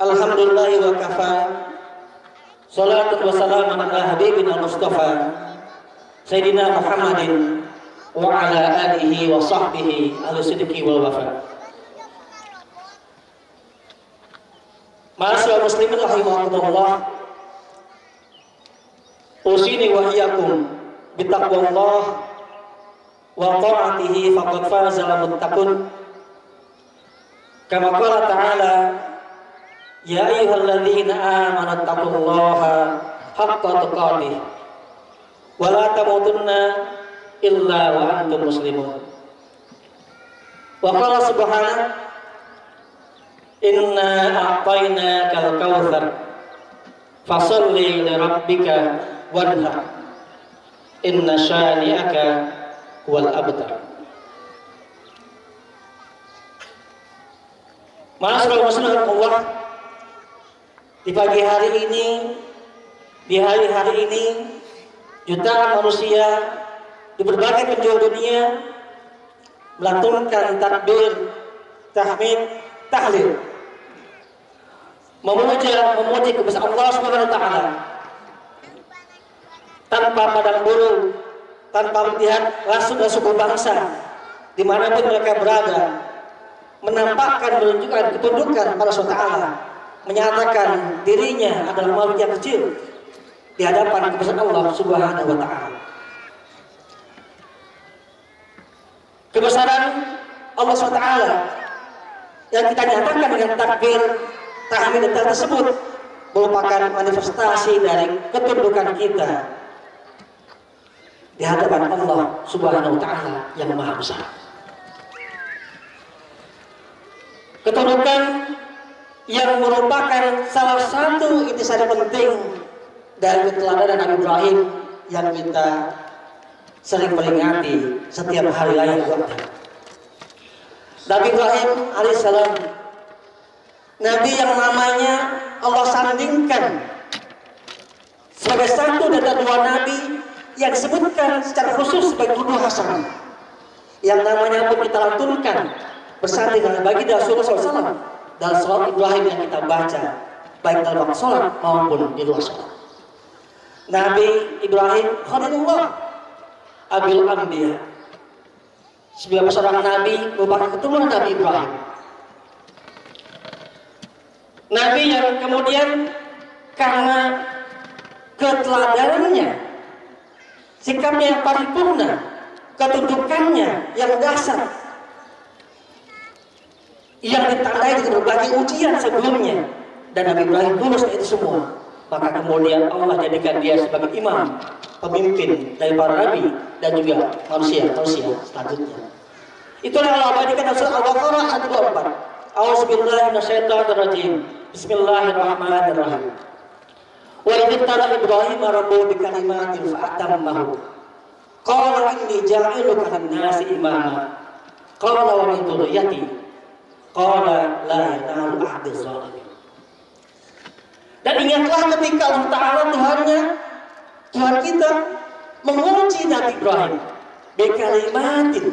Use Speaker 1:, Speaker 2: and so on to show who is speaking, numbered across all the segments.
Speaker 1: Alhamdulillahi wa kafa. Salatu wa salamun ala habibina Mustafa Sayyidina Muhammadin wa ala alihi wa sahbihi al-sidqi wal wafa. Ma'asyiral muslimin rahimakumullah. Usini wa iyyakum bittaqwallah wa ta'atihi faqad faza al-muttaqun. Kama qala ta'ala, ya ayyuhalladzina amanu taqullaha haqqa tuqatih wa la tamutunna illa wa antum muslimun. Wa qala subhanahu, inna a'tainakal kautsar fasalli li rabbika wanhar inna syani'aka huwal abtar. Ma'asyiral muslimin Allah, di pagi hari ini, di hari-hari ini, jutaan manusia di berbagai penjuru dunia melantunkan takbir, tahmid, tahlil, memuji kebesaran Allah Subhanahu wa taala tanpa pandang bulu, tanpa melihat ras dan suku bangsa dimanapun mereka berada, menampakkan, menunjukkan ketundukan pada Allah, menyatakan dirinya adalah makhluk yang kecil di hadapan kebesaran Allah Subhanahu wa taala. Kebesaran Allah Subhanahu wa taala yang kita nyatakan dengan takbir, tahmid dan tersebut merupakan manifestasi dari ketundukan kita di hadapan Allah Subhanahu wa taala yang Maha Besar. Ketundukan yang merupakan salah satu intisari penting dari keteladanan Nabi Ibrahim yang kita sering peringati setiap hari raya Idul Adha. Nabi Ibrahim alaihissalam, Nabi yang namanya Allah sandingkan sebagai satu dari dua Nabi yang disebutkan secara khusus sebagai Ibnu Hasan, yang namanya pun kita lantunkan bersanding dengan baginda Rasulullah SAW dalam salat Ibrahim yang kita baca baik dalam waktu salat maupun di luar salat. Nabi Ibrahim Khalilullah Abil Anbiya, sebagai seorang nabi merupakan keturunan Nabi Ibrahim. Nabi yang kemudian karena keteladanannya, sikapnya yang paripurna, ketundukannya yang dasar, yang ditandai dengan berbagai ujian sebelumnya, dan Nabi Ibrahim lulus dari itu semua, maka kemudian Allah jadikan dia sebagai imam, pemimpin dari para nabi dan juga manusia selanjutnya. Itulah Allah abadikan dalam surah Al-Baqarah ayat 24. A'udzubillahi minasyaitonir rajim. Bismillahirrahmanirrahim. Wa idh tala Ibrahim rabbuhu bikalimatin fa'atammahu. Qala inni ja'iluka lin-nasi imama. Qala wa min dhurriyyati. Qala la yanalu ahdiz zalimin. Dan ingatlah ketika Allah Ta'ala Tuhan kita menguji Nabi Ibrahim bikalimatin,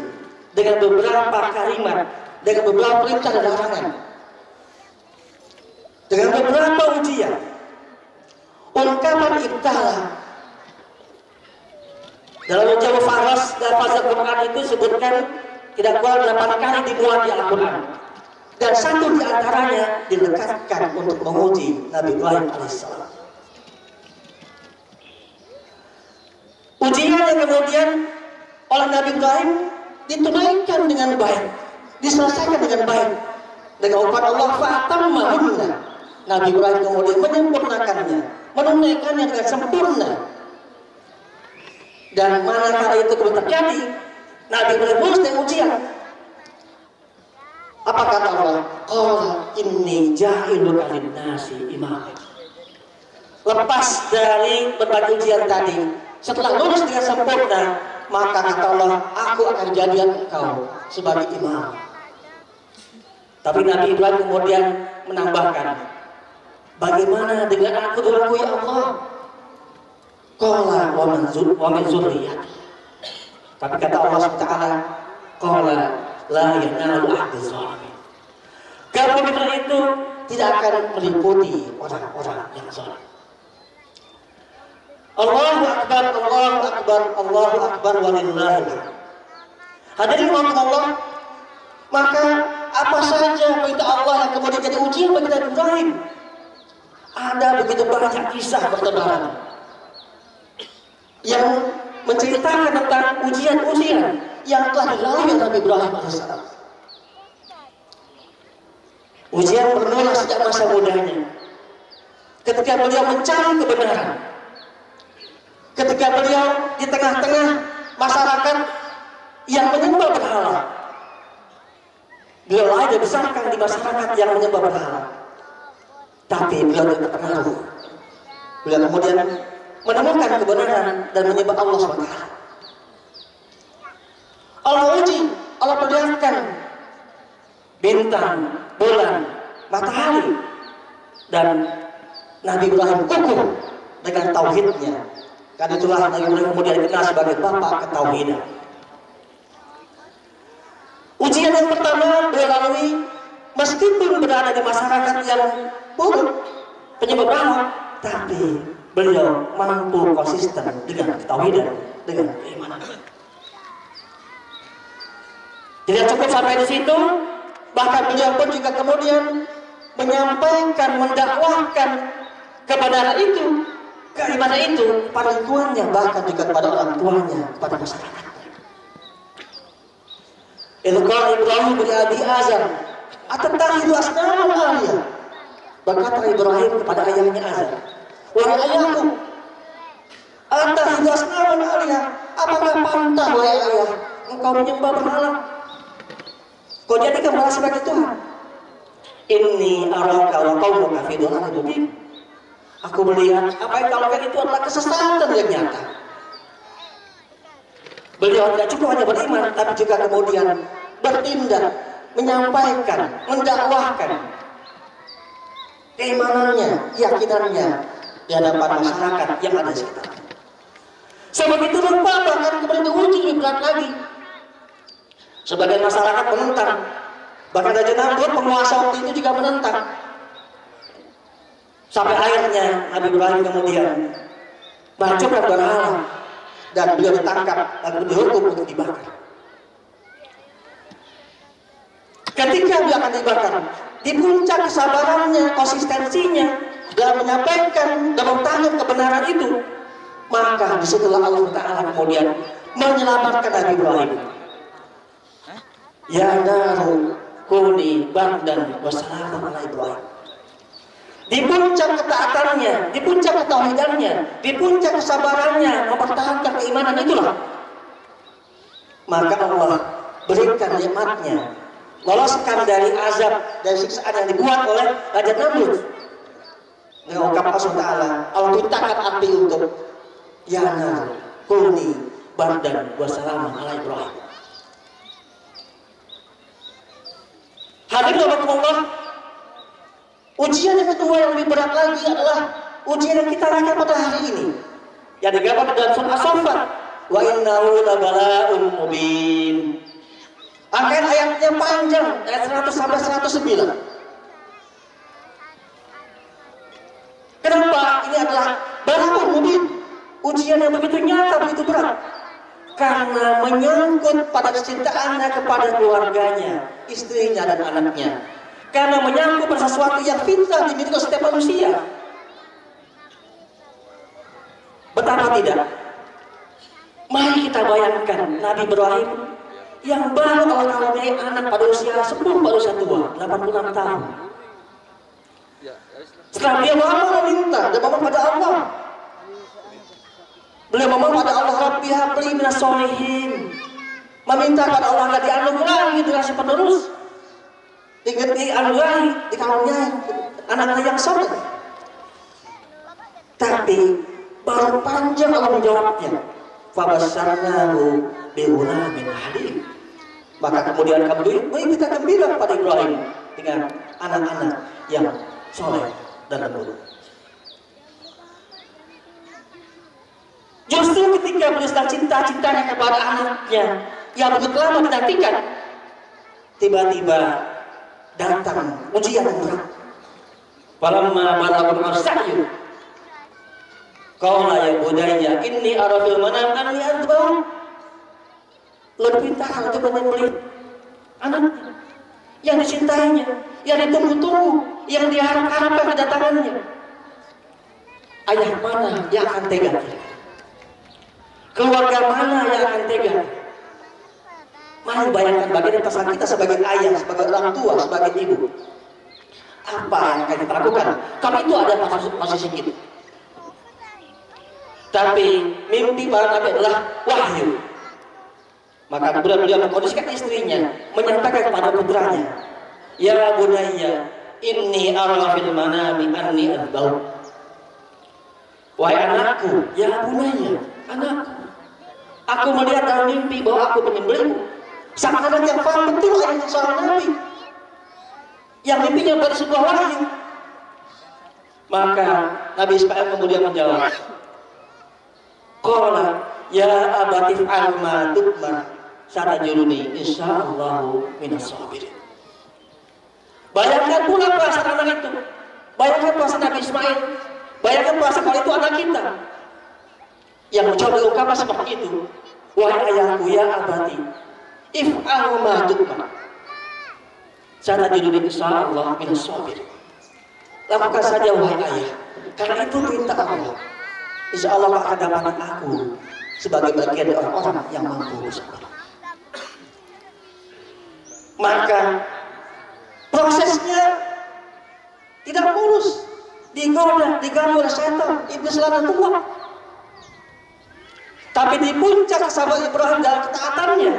Speaker 1: dengan beberapa kalimat, dengan beberapa perintah dan larangan, dengan beberapa ujian. Ungkapan ibtala dalam jawab faras dan fazal Quran itu sebutkan tidak kurang 8 kali dimuat di Al-Quran, dan satu di antaranya dilekatkan untuk menguji Nabi Ibrahim alaihissalam. Ujian yang kemudian oleh Nabi Ibrahim ditunaikan dengan baik, diselesaikan dengan baik dengan ucapan Allah fa'atammahunna. Nabi Ibrahim kemudian menyempurnakannya, menunaikannya dengan sempurna. Dan manakala itu kemudian terjadi, Nabi Ibrahim lulus dari ujian. Apa kata Allah? Qala inni ja'iluka lin-nasi imama. Lepas dari berbagai ujian tadi, setelah lulus dengan sempurna, maka kata Allah, aku akan jadikan engkau sebagai imam. Tapi Nabi Ibrahim kemudian menambahkan, bagaimana dengan aku ya Allah? Qala wa min zurriyyati. Tapi kata Allah SWT, qala la yanalu ahdiz zalimin. Kepemimpinan itu tidak akan meliputi orang-orang yang zalim. Allahu akbar, Allahu akbar, Allahu akbar walillahil hamd. Hadirin Allah, maka apa saja perintah Allah yang kemudian jadi ujian bagi Nabi Ibrahim? Ada begitu banyak kisah bertebaran yang menceritakan tentang ujian-ujian yang telah dilalui Nabi Ibrahim AS. Ujian bermula sejak masa mudanya, ketika beliau mencari kebenaran, ketika beliau di tengah-tengah masyarakat yang menyembah berhala. Beliau lahir dibesarkan di masyarakat yang menyembah berhala, tapi beliau tidak terpengaruh. Beliau kemudian menemukan kebenaran dan menyembah Allah SWT. Allah uji, Allah perlihatkan bintang, bulan, matahari, dan Nabi Ibrahim kukuh dengan tauhidnya. Karena itulah Nabi Ibrahim kemudian dikenal sebagai bapak ketauhidan. Ujian yang pertama beliau lalui meskipun berada di masyarakat yang buruk, penyembah berhala, tapi beliau mampu konsisten dengan ketauhidan, dengan keimanan. Tidak cukup sampai di situ, bahkan beliau pun juga kemudian menyampaikan, mendakwahkan kebenaran itu, keimanan itu pada lingkungannya, bahkan juga kepada orang tuanya, kepada masyarakat. Ilqal Ibrahim bin Abi Azar, "Atattakhidhu asnaman aliyah?" Berkata Ibrahim kepada ayahnya Azar, "Wahai ayahku, atattakhidhu asnaman aliyah? Apakah pantas wahai ayah engkau menyembah berhala? Kau jadikan berhala sebagai Tuhan? Inni araka wa qaumuka fi dhalalin mubin." Aku melihat apa yang kau lakukan itu adalah kesesatan yang nyata. Beliau tidak cukup hanya beriman, tapi juga kemudian bertindak, menyampaikan, mendakwahkan keimanannya, keyakinannya di hadapan masyarakat yang ada di sekitar. Sebegitu rupa bahkan kemudian diuji lebih berat lagi. Sebagian masyarakat menentang, bahkan Raja Namrud penguasa waktu itu juga menentang. Sampai akhirnya Nabi Ibrahim kemudian mengajukan berhala dan beliau ditangkap dan dihukum untuk dibakar. Ketika beliau akan dibakar, di puncak kesabarannya, konsistensinya dalam menyampaikan dan mempertahankan kebenaran itu, maka disitulah Allah Ta'ala kemudian menyelamatkan Nabi Ibrahim. Ya naru kuni bardan wa salaman ala Ibrahim. Di puncak ketaatannya, di puncak ketauhidannya, di puncak kesabarannya mempertahankan keimanan itulah, maka Allah berikan nikmatnya, loloskan dari azab, dari siksaan yang dibuat oleh Raja Namrud. Dengan ungkapan Allah Ta'ala, Allah perintahkan api untuk ya nar kuni bardan wa salaman ala Ibrahim. Hadirin Allah, ujian yang kedua yang lebih berat lagi adalah ujian yang kita rasakan pada hari ini, yang digambarkan dalam surah As-Saffat, wa innahu labala'un mubin. Ayatnya panjang, ayat 100 sampai 109. Kenapa ini adalah bala'un mubin? Ujian yang begitu nyata, begitu berat. Karena menyangkut pada kecintaannya kepada keluarganya, istrinya dan anaknya. Karena menyangkut pada sesuatu yang fitrah dimiliki oleh setiap manusia. Betapa tidak? Mari kita bayangkan Nabi Ibrahim yang baru Allah karuniai anak pada usia sepuh, pada usia tua, 86 tahun. Setelah dia lama meminta dan memohon pada Allah, beliau memohon pada Allah, Rabbi habli minas sholihin, meminta pada Allah agar dianugerahi generasi penerus, dianugerahi, dikaruniai anaknya yang soleh. Tapi baru panjang Allah menjawabnya, fabasyarnahu bighulamin halim. Maka kemudian kami kita gembira pada Ibrahim dengan anak-anak yang soleh dan lembut. Justru ketika beliau sedang cinta-cintanya kepada anaknya yang begitu lama dinantikan, tiba-tiba datang ujian yang berat. Falamma balagha as-sa'yu qala ya bunayya inni ara fil manam anni adbau. Lalu perintahkan untuk menyembelih anaknya yang dicintainya, yang ditunggu-tunggu, yang diharap-harapkan kedatangannya. Ayah mana yang akan tega? Keluarga mana yang akan tega? Mari bayangkan bagaimana perasaan kita sebagai ayah, sebagai orang tua, sebagai ibu. Apa yang akan kita lakukan? Kalau itu ada posisi kita. Tapi mimpi para nabi adalah wahyu. Maka kemudian beliau mengkondisikan istrinya, menyampaikan kepada putranya, ya bunayya, inni ara fil manami anni adbau. Wahai anakku, ya bunayya, anakku, aku melihat dalam mimpi bahwa aku menyembelihmu. Sang anak yang paham betul ayatnya seorang nabi, yang mimpinya pada sebuah wahyu. Maka Nabi Ismail kemudian menjawab, qala ya abati fa'al ma tu'mar satajuruni insyaallahu minas sabirin. Bayangkan pula perasaan anak itu, bayangkan perasaan Nabi Ismail, bayangkan perasaan kalau itu anak kita yang mencoba diungkapkan seperti itu. Wahai ayahku, ya abati if'al ma tu'mar satajuruni insyaallahu minas sabirin. Lakukan saja wahai ayah, karena itu perintah Allah. Insya Allah akan dapat aku sebagai bagian dari orang-orang yang mampu bersabar. Maka prosesnya tidak mulus, digoda, diganggu oleh setan, iblis lana tua. Tapi di puncak kesabaran Ibrahim dalam ketaatannya,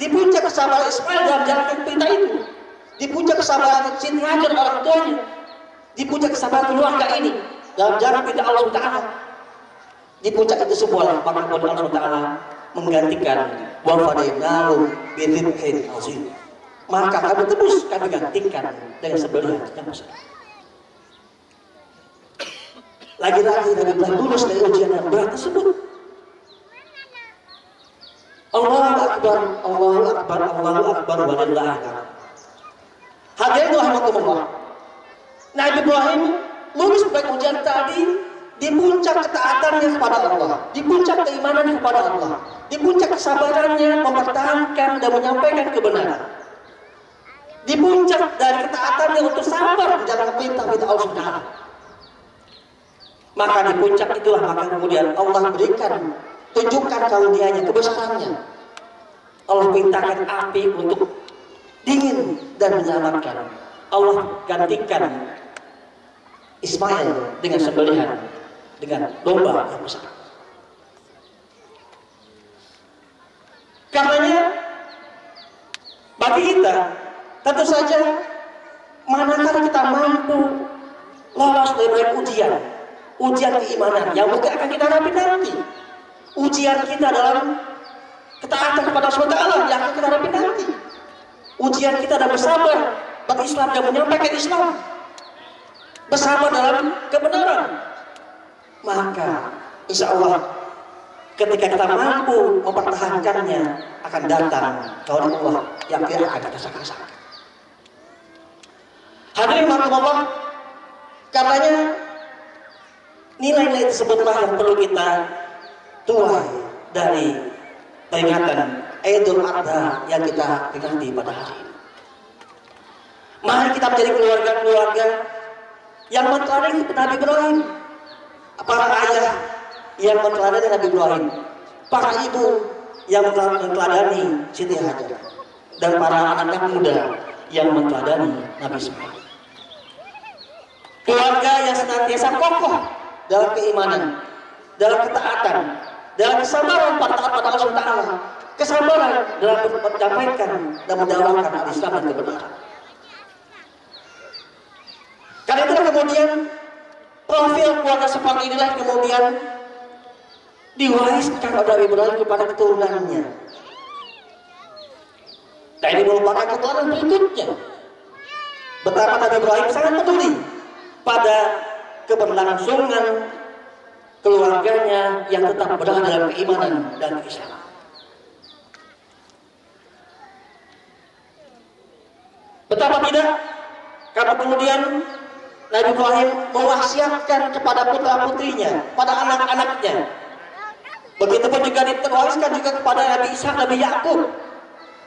Speaker 1: di puncak kesabaran Ismail dalam jalankan perintah itu, di puncak kesabaran Siti Hajar orang tuanya, di puncak kesabaran keluarga ini dalam jalan perintah Allah Taala. Di puncak itu semua maka kemudian Allah Taala menggantikan wa fadainahu bidzibhin azim. Maka kami tebus, kami gantikan dengan sembelihan yang besar. Lagi-lagi Nabi Ibrahim lulus dari ujian yang berat tersebut. Allahu Akbar, Allahu Akbar, Allahu Akbar walillahil hamd. Hadirin rahimakumullah. Nabi Ibrahim lulus dari ujian tadi di puncak ketaatannya kepada Allah, di puncak keimanannya kepada Allah, di puncak kesabarannya mempertahankan dan menyampaikan kebenaran, di puncak dari ketaatannya untuk sabar di dalam perintah Allah Subhanahu. Maka di puncak itulah maka kemudian Allah berikan, tunjukkan karunianya, kebesarannya. Allah perintahkan api untuk dingin dan menyelamatkan. Allah gantikan Ismail dengan sembelihan, dengan domba yang besar. Karenanya bagi kita tentu saja manakala kita mampu lolos dari ujian keimanan yang mungkin akan kita hadapi nanti, ujian kita dalam ketaatan kepada Allah yang akan kita hadapi nanti, ujian kita dalam bersabar bagi Islam dan menyampaikan Islam, bersabar dalam kebenaran. Maka insya Allah ketika kita mampu mempertahankannya akan datang kawan Allah yang tidak akan kita sangka-sangka. Hadirin rahimakumullah, katanya nilai-nilai tersebutlah yang perlu kita tuai dari peringatan Idul Adha yang kita peringati pada hari ini. Mari kita menjadi keluarga-keluarga yang menteladani Nabi Ibrahim, para ayah yang meneladani Nabi Ibrahim, para ibu yang meneladani Siti Hajar, dan para anak muda yang meneladani Nabi Ismail. Keluarga yang senantiasa kokoh dalam keimanan, dalam ketaatan, dalam kesabaran pada Allah Taala, kesabaran dalam menyampaikan dan mendakwahkan al-Islam dan kebenaran. Karena itu kemudian profil keluarga seperti inilah kemudian diwariskan oleh Nabi Ibrahim kepada keturunannya. Dan ini merupakan keturunan berikutnya. Betapa Nabi Ibrahim sangat peduli pada keberlangsungan keluarganya yang tetap berada dalam keimanan dan keislaman. Betapa tidak, karena kemudian Nabi Ibrahim mewasiatkan kepada putra-putrinya, pada anak-anaknya. Begitupun juga diterwariskan juga kepada Nabi Ishak, Nabi Yakub.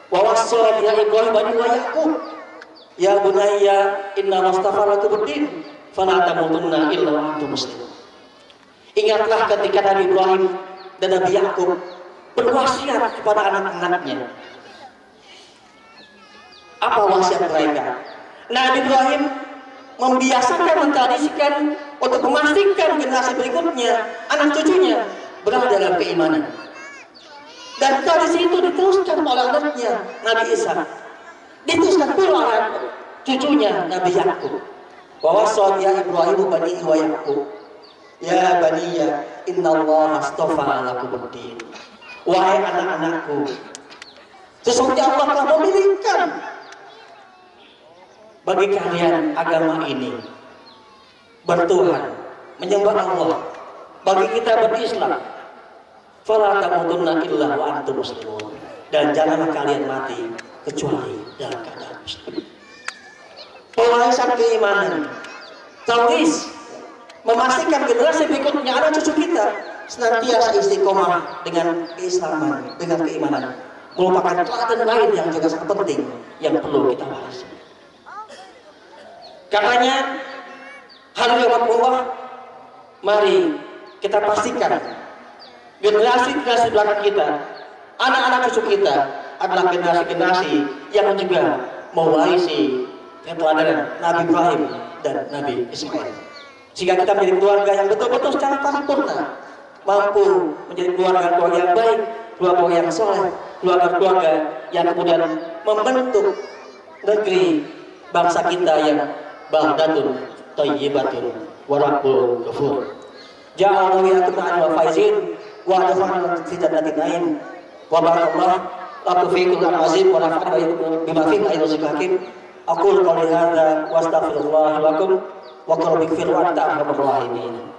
Speaker 1: Wa wassa biha Ibrahim bani wa Yakub. Ya bunayya inna mustafa lakubuddin fala tamutunna illa wa antum muslimun. Ingatlah ketika Nabi Ibrahim dan Nabi Yakub berwasiat kepada anak-anaknya. Apa wasiat mereka? Nabi Ibrahim membiasakan, mentradisikan untuk memastikan generasi berikutnya, anak cucunya berada dalam keimanan. Dan tradisi itu diteruskan oleh anaknya Nabi Ishak, diteruskan pula oleh cucunya Nabi Yakub. Wa wassa biha Ibrahim bani wa Yakub. Ya baniya innallaha astafa lakumuddin. Wahai anak-anakku, sesungguhnya Allah telah memilihkan bagi kalian agama ini, bertuhan, menyembah Allah. Bagi kita berislam, fala tamutunna illa wa antum muslimun. Dan janganlah kalian mati kecuali dalam keadaan muslim. Pewarisan keimanan, tauhid, memastikan generasi berikutnya, anak cucu kita senantiasa istiqomah dengan keislaman, dengan keimanan, merupakan teladan lain yang juga sangat penting yang perlu kita warisi. Karenanya, hadirin Allah, mari kita pastikan generasi-generasi belakang kita, anak-anak cucu kita adalah generasi-generasi yang juga mewarisi keteladanan Nabi Ibrahim dan Nabi Ismail. Sehingga kita menjadi keluarga yang betul-betul secara paripurna mampu menjadi keluarga-keluarga yang baik, keluarga yang soleh, keluarga-keluarga yang kemudian membentuk negeri bangsa kita yang baldatun thayyibatun wa rabbul ghafur. Ja'alna wa iyyakum ma'al faizin wa adkhalna fi jannatin na'im. Wa barakallahu lakum fi kulli azim wa nafa'ana bima fihi ayatu hakim. Aqulu qawli hadza wa astaghfirullah lakum wa qul bighfir wa anta arhamur rahimin.